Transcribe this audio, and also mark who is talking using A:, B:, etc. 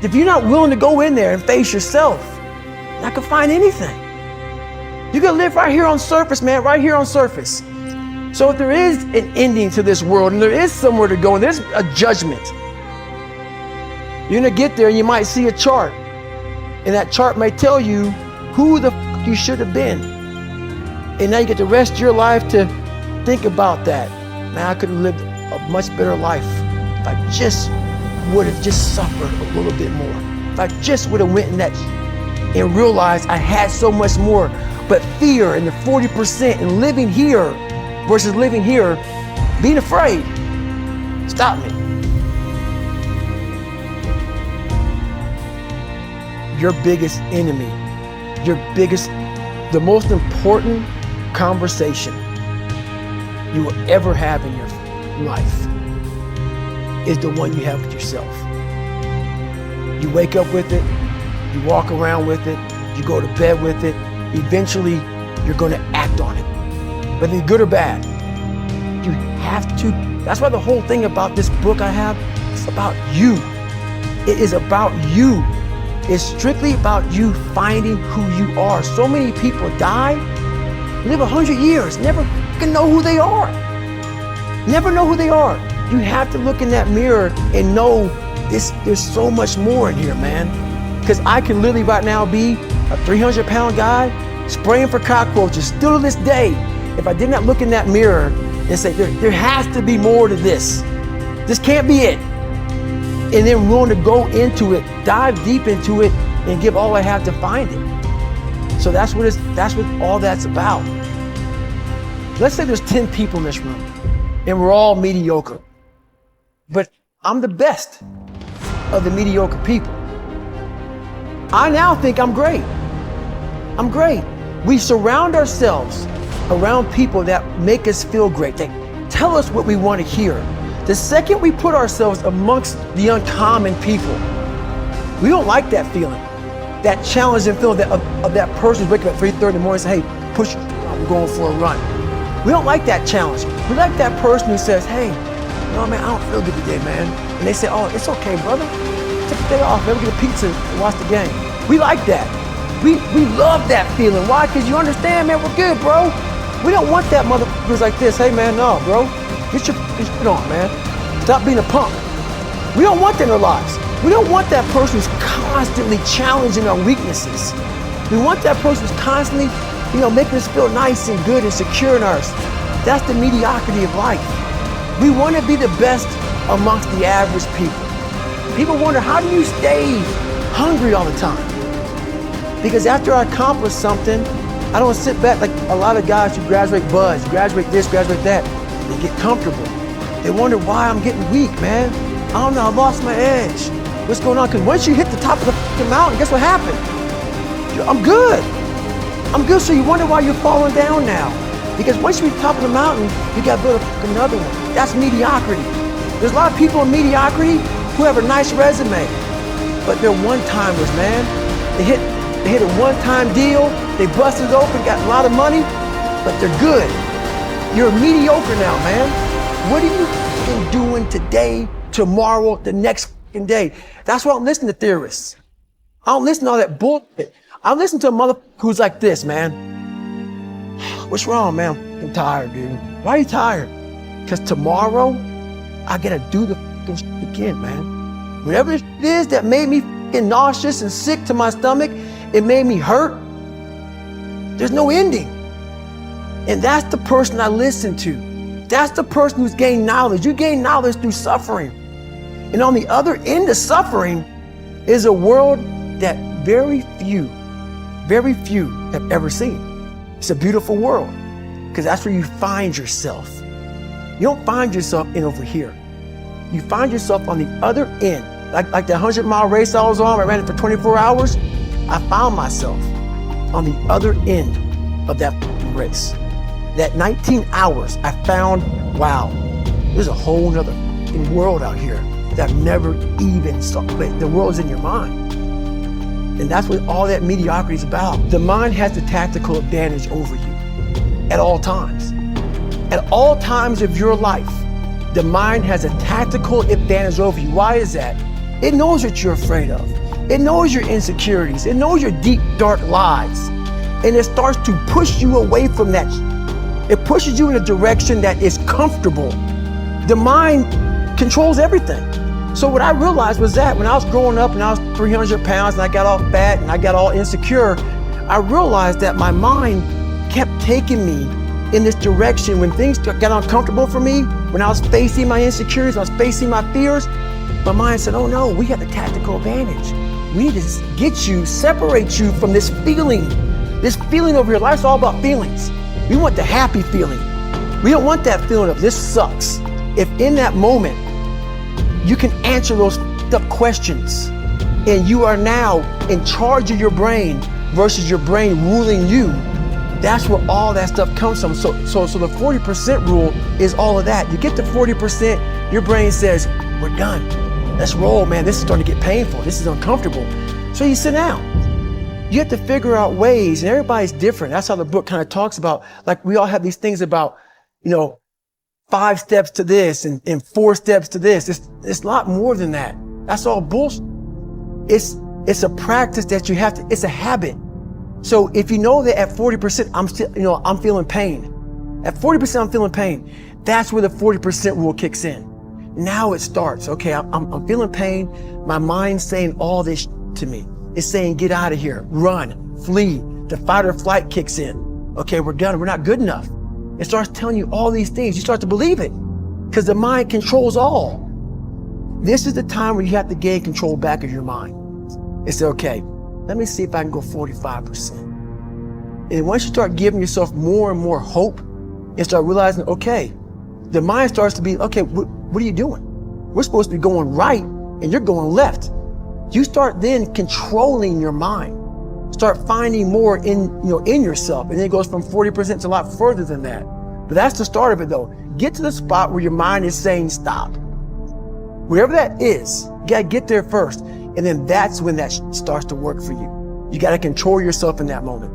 A: If you're not willing to go in there and face yourself, you're not gonna find anything. You're gonna live right here on surface, man, right here on surface. So if there is an ending to this world and there is somewhere to go and there's a judgment, you're gonna get there and you might see a chart. And that chart may tell you who the f you should have been. And now you get the rest of your life to think about that. Man, I could have lived a much better life if I just would have just suffered a little bit more. If I just would have went in that and realized I had so much more. But fear and the 40% and living here versus living here, being afraid, stop me. Your biggest enemy, the most important conversation you will ever have in your life is the one you have with yourself. You wake up with it, you walk around with it, you go to bed with it, eventually you're gonna act on it, whether it's good or bad. You have to. That's why the whole thing about this book I have, it's about you. It is about you. It's strictly about you finding who you are. So many people die, live 100 years, never can know who they are. Never know who they are. You have to look in that mirror and know there's so much more in here, man. Because I can literally right now be a 300-pound guy spraying for cockroaches still to this day if I did not look in that mirror and say, there has to be more to this. This can't be it. And then willing to go into it, dive deep into it, and give all I have to find it. So that's what all that's about. Let's say there's 10 people in this room, and we're all mediocre. But I'm the best of the mediocre people. I now think I'm great. I'm great. We surround ourselves around people that make us feel great. They tell us what we want to hear. The second we put ourselves amongst the uncommon people, we don't like that feeling, that challenging feeling of that person waking up at 3:30 in the morning and say, hey, push, I'm going for a run. We don't like that challenge. We like that person who says, hey, no, man, I don't feel good today, man. And they say, oh, it's okay, brother. Take the day off, maybe get a pizza and watch the game. We like that. We love that feeling. Why? Because you understand, man, we're good, bro. We don't want that motherfucker who's like this. Hey, man, no, bro. Get your shit on, man. Stop being a punk. We don't want that in our lives. We don't want that person who's constantly challenging our weaknesses. We want that person who's constantly, making us feel nice and good and secure in ours. That's the mediocrity of life. We want to be the best amongst the average people. People wonder, how do you stay hungry all the time? Because after I accomplish something, I don't sit back like a lot of guys who graduate buds, graduate this, graduate that. They get comfortable. They wonder why I'm getting weak, man. I don't know, I lost my edge. What's going on? Because once you hit the top of the mountain, guess what happened? I'm good. I'm good, so you wonder why you're falling down now. Because once you hit the top of the mountain, you got to build another one. That's mediocrity. There's a lot of people in mediocrity who have a nice resume, but they're one-timers, man. They hit a one-time deal, they busted open, got a lot of money, but they're good. You're mediocre now, man. What are you doing today, tomorrow, the next day? That's why I don't listen to theorists. I don't listen to all that bullshit. I listen to a mother who's like this, man. What's wrong, man? I'm tired, dude. Why are you tired? Because tomorrow, I gotta do the shit again, man. Whatever it is that made me nauseous and sick to my stomach, it made me hurt. There's no ending. And that's the person I listen to. That's the person who's gained knowledge. You gain knowledge through suffering. And on the other end of suffering is a world that very few have ever seen. It's a beautiful world because that's where you find yourself. You don't find yourself in over here. You find yourself on the other end. Like the 100-mile race I was on, I ran it for 24 hours. I found myself on the other end of that race. That 19 hours, I found, wow, there's a whole nother world out here that I've never even saw. But the world's in your mind. And that's what all that mediocrity is about. The mind has the tactical advantage over you at all times. At all times of your life, the mind has a tactical advantage over you. Why is that? It knows what you're afraid of. It knows your insecurities. It knows your deep, dark lies. And it starts to push you away from that. It pushes you in a direction that is comfortable. The mind controls everything. So what I realized was that when I was growing up and I was 300 pounds and I got all fat and I got all insecure, I realized that my mind kept taking me in this direction. When things got uncomfortable for me, when I was facing my insecurities, when I was facing my fears, my mind said, oh no, we got the tactical advantage. We need to get you, separate you from this feeling over here. Life's all about feelings. We want the happy feeling. We don't want that feeling of this sucks. If in that moment, you can answer those questions and you are now in charge of your brain versus your brain ruling you, that's where all that stuff comes from. So the 40% rule is all of that. You get to 40%, your brain says, we're done. Let's roll, man. This is starting to get painful. This is uncomfortable. So you sit down. You have to figure out ways, and everybody's different. That's how the book kind of talks about, like we all have these things about, 5 steps to this and 4 steps to this. It's a lot more than that. That's all bullshit. It's a practice that you have to, it's a habit. So if you know that at 40%, I'm feeling pain. At 40%, I'm feeling pain. That's where the 40% rule kicks in. Now it starts. Okay, I'm feeling pain. My mind's saying all this to me. It's saying, get out of here, run, flee. The fight or flight kicks in. Okay, we're done. We're not good enough. It starts telling you all these things. You start to believe it because the mind controls all. This is the time where you have to gain control back of your mind. It's okay. Let me see if I can go 45%. And once you start giving yourself more and more hope and start realizing, okay, the mind starts to be, okay, what are you doing? We're supposed to be going right and you're going left. You start then controlling your mind. Start finding more in yourself. And then it goes from 40% to a lot further than that. But that's the start of it though. Get to the spot where your mind is saying stop. Wherever that is, you gotta get there first. And then that's when that starts to work for you. You gotta control yourself in that moment.